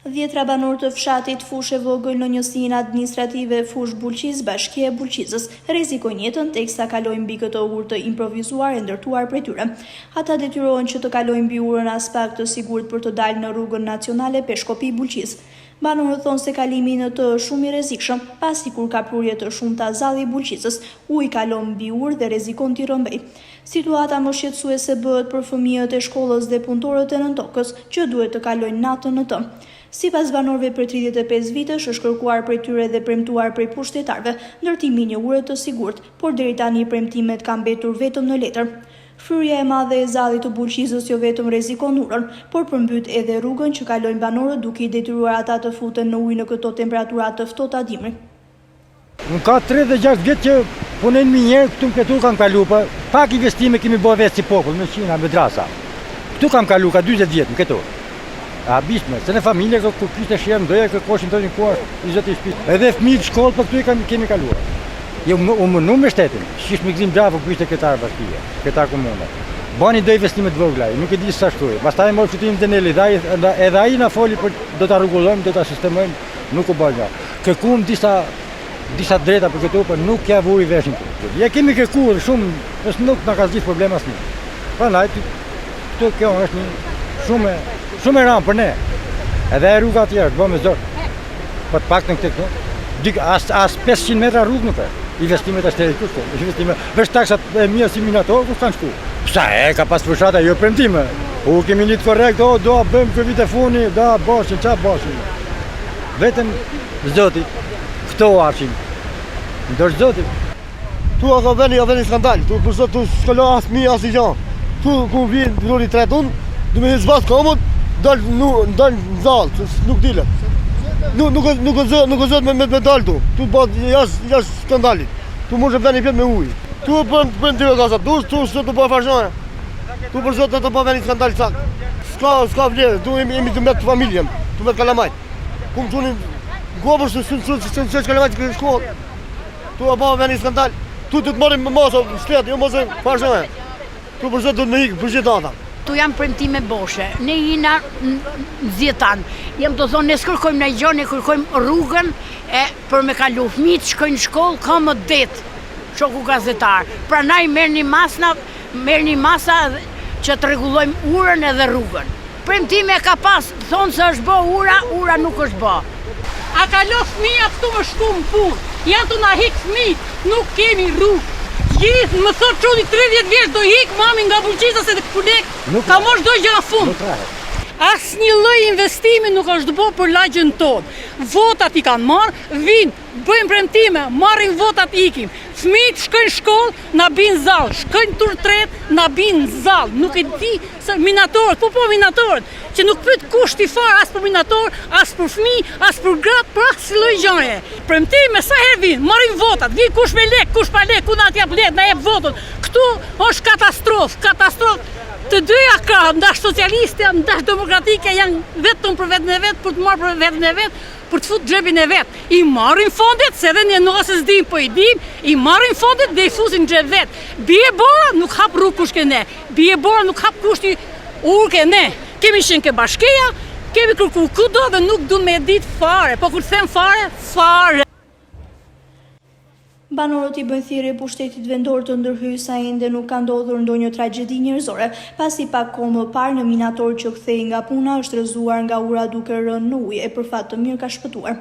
10 banor të fshatit Fushë e Vogël në njësinë administrative Fushë Bulqiz, Bashkia e Bulqizës, rrezikojnë jetën teksa kalojnë mbi këtë urë të improvisuar e ndërtuar prej tyre. Ata detyrohen që të kalojnë mbi urën as pak të sigurt për të dalë në rrugën nacionale Peshkopi Bulqiz. Banorët thonë se kalimi në të shumë i rrezikshëm, pasi kur ka prurje të shumta zalli i Bulqizës, uji kalon mbi urë dhe rrezikon t'i rrëmbej. Situata më shqetësuese bëhet për fëmijët e shkollës dhe punëtorët e nëntokës, që duhet të kalojnë natën në të. Sipas banorëve për 35 vitesh është kërkuar prej tyre dhe premtuar prej pushtetarëve ndërtimi i një ure të sigurt, por deri tani premtimet kanë mbetur vetëm në letër. Fryrja e madhe e zallit të Bulqizës jo vetëm rrezikon urën, por përmbyt edhe rrugën që kalojnë banorët, duke i detyruar ata të futen në ujë në këto temperatura të ftohta dimri. Unë ka 36 vjet që punojnë minjerë, këtu në këtu kam kalu, pak investime kemi bërë vetë si popull, me Qina, me drasa. Këtu kam kalu, ka 20 vjet në këtu. A bishme, se në familje kur kishte shërë ndoja, kë koshin të një kuar, 20 i shpit. Edhe fëmijë të shkollë, për këtu kemi kaluar. Jo, u mënu me shtetin, shish me gzim gjafë kështë e këtar bashkije, këtar komune. Bani do investimet vogla, nuk e di sa shtuj. Pastaj morë qytetin Deneli, edhe ai na foli për do ta rregullojmë, do ta sistemojmë, nuk u bë gjë. Kërkuam disa drejta për këtu, por nuk ja vuri veshin. Ja kemi kërkuar shumë, nuk na ka zgjidhur problem asnjë. Prandaj këtu kjo është shumë e rëndë për ne. Edhe rruga tjetër, bëmë me zor. Po të paktën këtu, as 500 metra rrugë nuk ka. Investimet e shtetit kushto, veç taksat e mia si minator, ku kanë shku? Sa e ka pas fshata jo premtime. Kemi një të korrekt, do bëjmë këtë vit e funi, da boshin, qa boshin. Vetëm zoti, këto arshin. Ndër zoti. Tu ka veni skandal, tu për zot tu s'kalo as mi as i gjan. Tu ku vjen druri tretun, do me zbat komod, dal në zall, nuk dilet. Nuk gëzot me dal tu. Tu bot jashtë skandalit. Tu mund të veni pjet me ujë. Tu për ty gaza, tu sot të bëj fazhone. Tu për zot të bëj veni skandal sak. S'ka vlerë, tu jemi të me familjen, tu me kalamajt. Kum tunin gobër se kalamajt në shkollë. Tu bëj veni skandal. Tu të marrim me mosë shtet, jo mos fazhone. Tu për zot do të më ik për gjithata. Tu jam premtime boshe, ne jina zjetan. Jam të thonë, ne s'kërkojmë në gjë, ne kërkojmë rrugën për me kalu. Fëmijët shkojnë në shkollë, ka më det, shoku gazetar. Prandaj merrni masa që të rregullojmë urën edhe rrugën. Premtime ka pas, thonë se është bë ura nuk është bë. A kalo fëmija këtu më shku më punë, janë të na hik fëmijët, nuk kemi rrugë. Gjithë, më thot çuni 30 vjeç do hik mami nga Bulqiza se ka mosh do gjë në fund. Asnjë lloj investimi nuk është bërë për lagjën tonë. Votat i kanë marrë, vinë, bëjmë premtime, marrin votat, ikim. Fëmijët shkojnë shkollë, na bin zall, shkojnë turtret, na bin zall. Nuk e di se minatorët, minatorët, që nuk pyet kushti fare as për minator, as për fëmijë, as për gratë, për asnjë lloj gjëje. Premtime sa herë vinë, marrin votat, vin kush me lek, kush pa lek, ku na t'jap lek, na jep votën. Këtu është katastrofë. Të dyja krahët, ndash socialiste, ndash demokratike, janë vetëm për vetën e vetë, për të marrë për vetën e vetë, për të futë xhepin e vetë. I marrin fondet, se edhe një nëse s'dim, po i dim, i marrin fondet dhe i fusin xhep vetë. Bie bora nuk hap rrugë kush ke ne, bie bora nuk hap kushti urë ke ne. Kemi qenë ke bashkia, kemi kërku kudo dhe nuk du me ditë fare, po kur them fare. Banorët i bëjnë thirrje pushtetit vendor të ndërhyjë sa ende nuk ka ndodhur ndonjë tragjedi njerëzore, pasi pak kohë më parë në minator që kthehej nga puna është rrëzuar nga ura duke rënë në ujë e për fat të mirë ka shpëtuar.